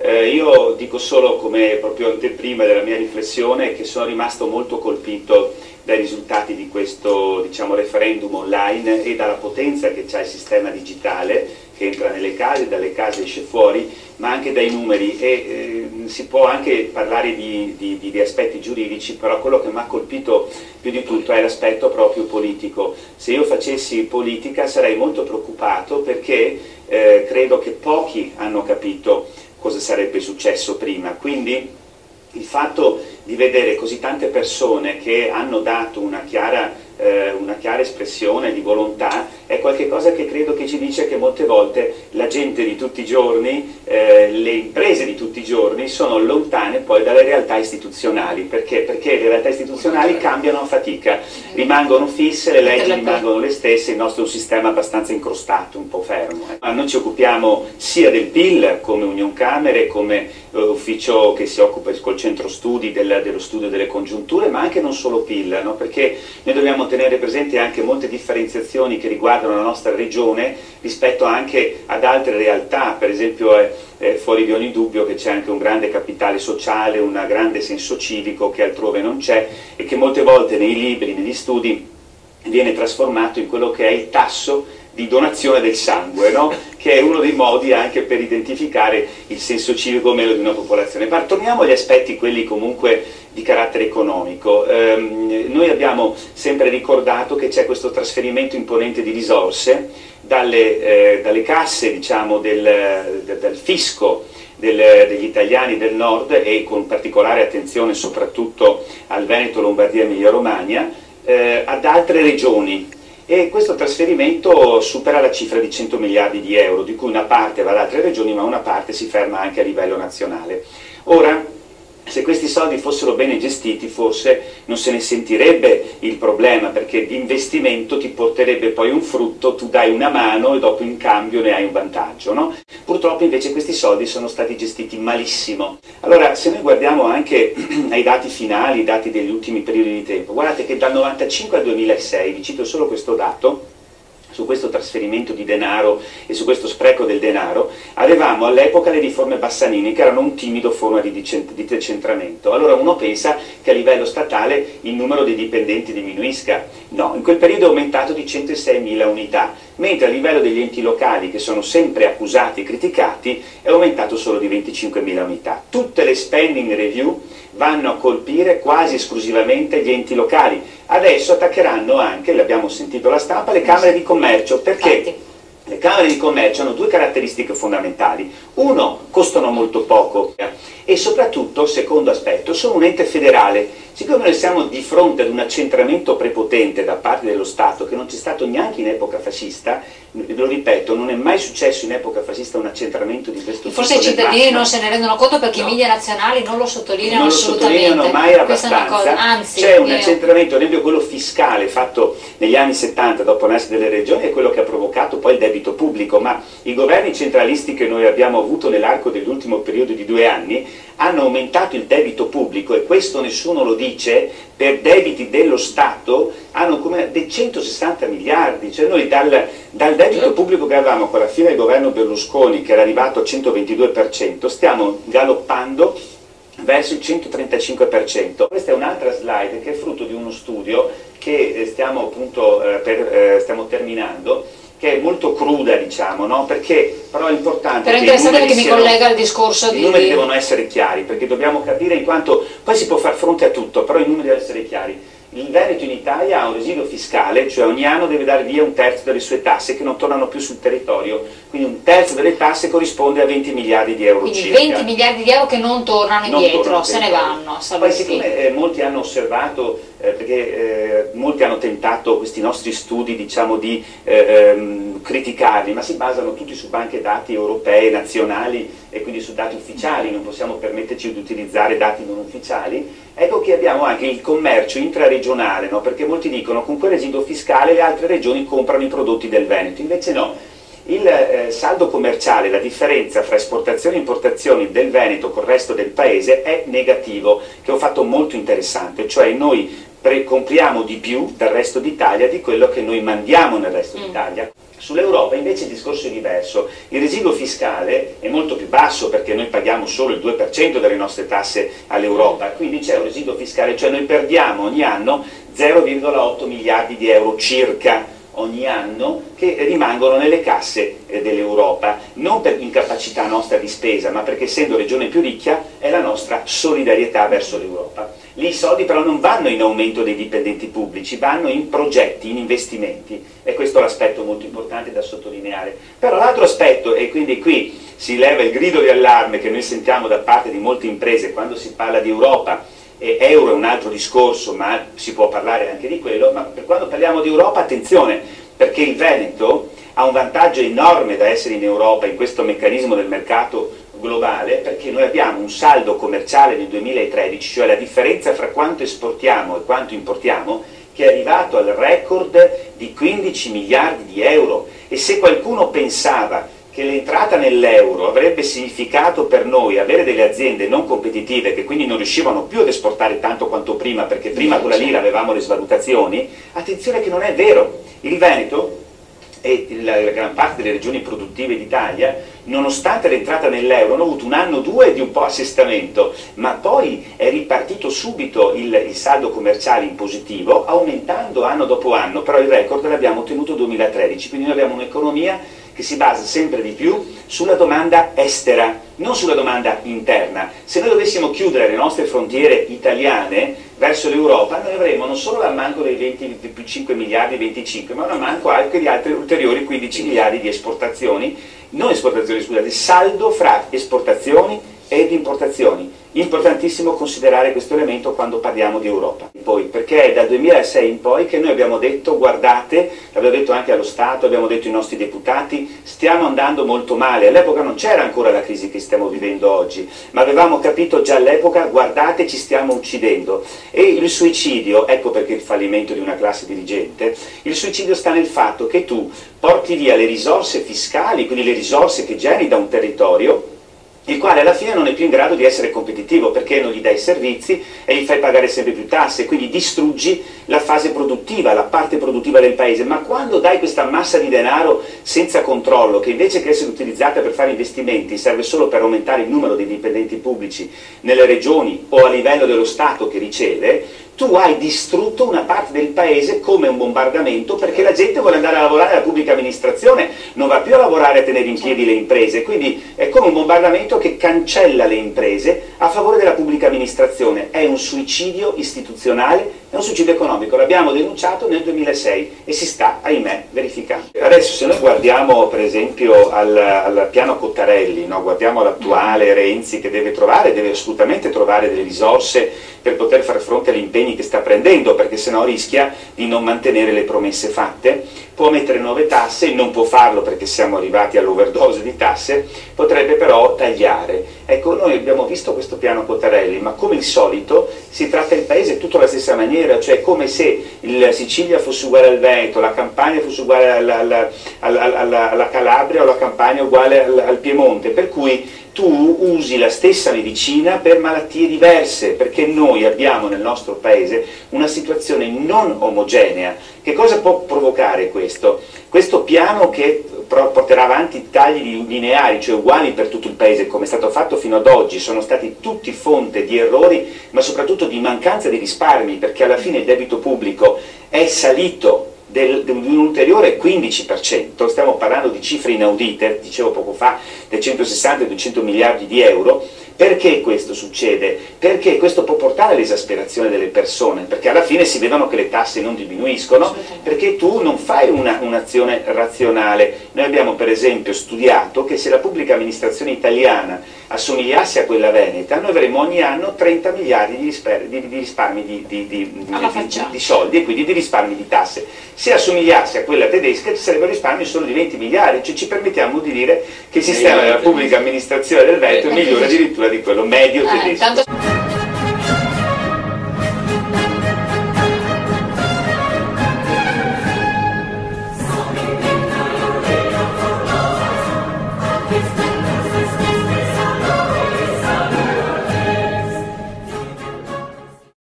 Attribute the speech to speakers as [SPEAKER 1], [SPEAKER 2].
[SPEAKER 1] Io dico solo come proprio anteprima della mia riflessione che sono rimasto molto colpito dai risultati di questo, diciamo, referendum online e dalla potenza che ha il sistema digitale che entra nelle case, dalle case esce fuori, ma anche dai numeri si può anche parlare di aspetti giuridici, però quello che mi ha colpito più di tutto è l'aspetto proprio politico. Se io facessi politica sarei molto preoccupato perché credo che pochi hanno capito cosa sarebbe successo prima, quindi il fatto di vedere così tante persone che hanno dato una chiara espressione di volontà è qualcosa che credo che ci dice che molte volte la gente di tutti i giorni, le imprese di tutti i giorni sono lontane poi dalle realtà istituzionali. Perché le realtà istituzionali cambiano a fatica, rimangono fisse, le leggi rimangono le stesse, il nostro è un sistema abbastanza incrostato, un po' fermo. Noi ci occupiamo sia del PIL come Unioncamere, come ufficio che si occupa col centro studi dello studio delle congiunture, ma anche non solo PIL, no? Perché noi dobbiamo tenere presente anche molte differenziazioni che riguardano la nostra regione rispetto anche ad altre realtà. Per esempio è fuori di ogni dubbio che c'è anche un grande capitale sociale, un grande senso civico che altrove non c'è e che molte volte nei libri, negli studi viene trasformato in quello che è il tasso di donazione del sangue, no? Che è uno dei modi anche per identificare il senso civico o meno di una popolazione. Ma torniamo agli aspetti quelli comunque di carattere economico. Noi abbiamo sempre ricordato che c'è questo trasferimento imponente di risorse dalle casse, diciamo, del fisco degli italiani del nord e con particolare attenzione soprattutto al Veneto, Lombardia e Emilia Romagna, ad altre regioni. E questo trasferimento supera la cifra di 100 miliardi di euro, di cui una parte va ad altre regioni, ma una parte si ferma anche a livello nazionale. Ora, se questi soldi fossero bene gestiti, forse non se ne sentirebbe il problema, perché di investimento ti porterebbe poi un frutto, tu dai una mano e dopo in cambio ne hai un vantaggio, no? Purtroppo invece questi soldi sono stati gestiti malissimo. Allora, se noi guardiamo anche ai dati finali, i dati degli ultimi periodi di tempo, guardate che dal 1995 al 2006, vi cito solo questo dato, su questo trasferimento di denaro e su questo spreco del denaro, avevamo all'epoca le riforme Bassanini, che erano un timido forma di decentramento. Allora uno pensa che a livello statale il numero dei dipendenti diminuisca. No, in quel periodo è aumentato di 106.000 unità, mentre a livello degli enti locali, che sono sempre accusati e criticati, è aumentato solo di 25.000 unità. Tutte le spending review vanno a colpire quasi esclusivamente gli enti locali. Adesso attaccheranno anche, l'abbiamo sentito alla stampa, le camere di commercio. Perché? Le camere di commercio hanno due caratteristiche fondamentali. Uno, costano molto poco e soprattutto, secondo aspetto, sono un ente federale. Siccome noi siamo di fronte ad un accentramento prepotente da parte dello Stato che non c'è stato neanche in epoca fascista, lo ripeto, non è mai successo in epoca fascista un accentramento di questo tipo.
[SPEAKER 2] Forse i cittadini non se ne rendono conto perché i media nazionali non lo sottolineano assolutamente.
[SPEAKER 1] Non lo sottolineano mai abbastanza. C'è un accentramento, ad esempio quello fiscale fatto negli anni 70 dopo la nascita delle regioni, è quello che ha provocato poi il debito pubblico, ma i governi centralisti che noi abbiamo avuto nell'arco dell'ultimo periodo di 2 anni hanno aumentato il debito pubblico, e questo nessuno lo dice, per debiti dello Stato hanno come dei 160 miliardi, cioè noi dal debito pubblico che avevamo con la fine del governo Berlusconi, che era arrivato al 122%, stiamo galoppando verso il 135%. Questa è un'altra slide che è frutto di uno studio che stiamo terminando, che è molto cruda, diciamo, no? Perché però è importante.
[SPEAKER 2] Però è interessante perché mi collega al discorso di...
[SPEAKER 1] I numeri devono essere chiari, perché dobbiamo capire, in quanto poi si può far fronte a tutto, però i numeri devono essere chiari. Il Veneto in Italia ha un residuo fiscale, cioè ogni anno deve dare via 1/3 delle sue tasse che non tornano più sul territorio, quindi 1/3 delle tasse corrisponde a 20 miliardi di euro
[SPEAKER 2] quindi
[SPEAKER 1] circa.
[SPEAKER 2] 20 miliardi di euro che non tornano indietro, se ne vanno.
[SPEAKER 1] Poi siccome molti hanno osservato, perché molti hanno tentato questi nostri studi, diciamo, di criticarli, ma si basano tutti su banche dati europee, nazionali e quindi su dati ufficiali, non possiamo permetterci di utilizzare dati non ufficiali. Ecco che abbiamo anche il commercio intraregionale, no? Perché molti dicono con quel residuo fiscale le altre regioni comprano i prodotti del Veneto, invece no. Il saldo commerciale, la differenza fra esportazioni e importazioni del Veneto col resto del paese è negativo, che è un fatto molto interessante, cioè noi compriamo di più dal resto d'Italia di quello che noi mandiamo nel resto d'Italia. Sull'Europa invece il discorso è diverso, il residuo fiscale è molto più basso perché noi paghiamo solo il 2% delle nostre tasse all'Europa, quindi c'è un residuo fiscale, cioè noi perdiamo ogni anno 0,8 miliardi di euro circa ogni anno che rimangono nelle casse dell'Europa, non per incapacità nostra di spesa, ma perché essendo regione più ricca è la nostra solidarietà verso l'Europa. Lì i soldi però non vanno in aumento dei dipendenti pubblici, vanno in progetti, in investimenti, e questo è l'aspetto molto importante da sottolineare. Però l'altro aspetto, e quindi qui si leva il grido di allarme che noi sentiamo da parte di molte imprese quando si parla di Europa, e euro è un altro discorso, ma si può parlare anche di quello, ma per quando parliamo di Europa attenzione, perché il Veneto ha un vantaggio enorme da essere in Europa in questo meccanismo del mercato globale, perché noi abbiamo un saldo commerciale nel 2013, cioè la differenza fra quanto esportiamo e quanto importiamo, che è arrivato al record di 15 miliardi di euro, e se qualcuno pensava che l'entrata nell'euro avrebbe significato per noi avere delle aziende non competitive che quindi non riuscivano più ad esportare tanto quanto prima perché prima con la lira avevamo le svalutazioni, attenzione che non è vero. Il Veneto e la gran parte delle regioni produttive d'Italia, nonostante l'entrata nell'euro, hanno avuto un anno o due di un po' assestamento, ma poi è ripartito subito il saldo commerciale in positivo, aumentando anno dopo anno, però il record l'abbiamo ottenuto nel 2013, quindi noi abbiamo un'economia che si basa sempre di più sulla domanda estera, non sulla domanda interna. Se noi dovessimo chiudere le nostre frontiere italiane verso l'Europa, noi avremmo non solo l'ammanco dei 25 miliardi, 25, ma un ammanco anche di altri ulteriori 15 miliardi di esportazioni, non esportazioni, scusate, saldo fra esportazioni ed importazioni. Importantissimo considerare questo elemento quando parliamo di Europa. Poi, perché è dal 2006 in poi che noi abbiamo detto, guardate, l'abbiamo detto anche allo Stato, abbiamo detto ai nostri deputati, stiamo andando molto male. All'epoca non c'era ancora la crisi che stiamo vivendo oggi, ma avevamo capito già all'epoca, guardate, ci stiamo uccidendo. E il suicidio, ecco perché il fallimento di una classe dirigente, il suicidio sta nel fatto che tu porti via le risorse fiscali, quindi le risorse che generi da un territorio, il quale alla fine non è più in grado di essere competitivo perché non gli dai servizi e gli fai pagare sempre più tasse, quindi distruggi la fase produttiva, la parte produttiva del paese. Ma quando dai questa massa di denaro senza controllo, che invece che essere utilizzata per fare investimenti serve solo per aumentare il numero dei dipendenti pubblici nelle regioni o a livello dello Stato che riceve, tu hai distrutto una parte del paese come un bombardamento, perché la gente vuole andare a lavorare alla pubblica amministrazione, non va più a lavorare a tenere in piedi le imprese, quindi è come un bombardamento che cancella le imprese a favore della pubblica amministrazione. È un suicidio istituzionale, è un suicidio economico, l'abbiamo denunciato nel 2006 e si sta, ahimè, verificando. Adesso se noi guardiamo per esempio al piano Cottarelli, no? Guardiamo all'attuale Renzi che deve assolutamente trovare delle risorse per poter far fronte agli impegni che sta prendendo, perché sennò rischia di non mantenere le promesse fatte, può mettere nuove tasse, non può farlo perché siamo arrivati all'overdose di tasse, potrebbe però tagliare. Ecco, noi abbiamo visto questo piano Cottarelli, ma come il solito si tratta il paese tutto alla stessa maniera, cioè come se la Sicilia fosse uguale al Veneto, la Campania fosse uguale alla Calabria o la Campania uguale al Piemonte, per cui tu usi la stessa medicina per malattie diverse, perché noi abbiamo nel nostro paese una situazione non omogenea. Che cosa può provocare questo? Questo piano che porterà avanti tagli lineari, cioè uguali per tutto il paese, come è stato fatto fino ad oggi, sono stati tutti fonte di errori, ma soprattutto di mancanza di risparmi, perché alla fine il debito pubblico è salito di un ulteriore 15%, stiamo parlando di cifre inaudite, dicevo poco fa, dei 160-200 miliardi di euro. Perché questo succede? Perché questo può portare all'esasperazione delle persone, perché alla fine si vedono che le tasse non diminuiscono, perché tu non fai un'azione razionale. Noi abbiamo per esempio studiato che se la pubblica amministrazione italiana assomigliasse a quella veneta, noi avremmo ogni anno 30 miliardi di risparmi di soldi e quindi di risparmi di tasse. Se assomigliasse a quella tedesca ci sarebbero risparmi solo di 20 miliardi, cioè ci permettiamo di dire che il sistema della pubblica amministrazione del Veneto è migliore addirittura di quello medio tedesco.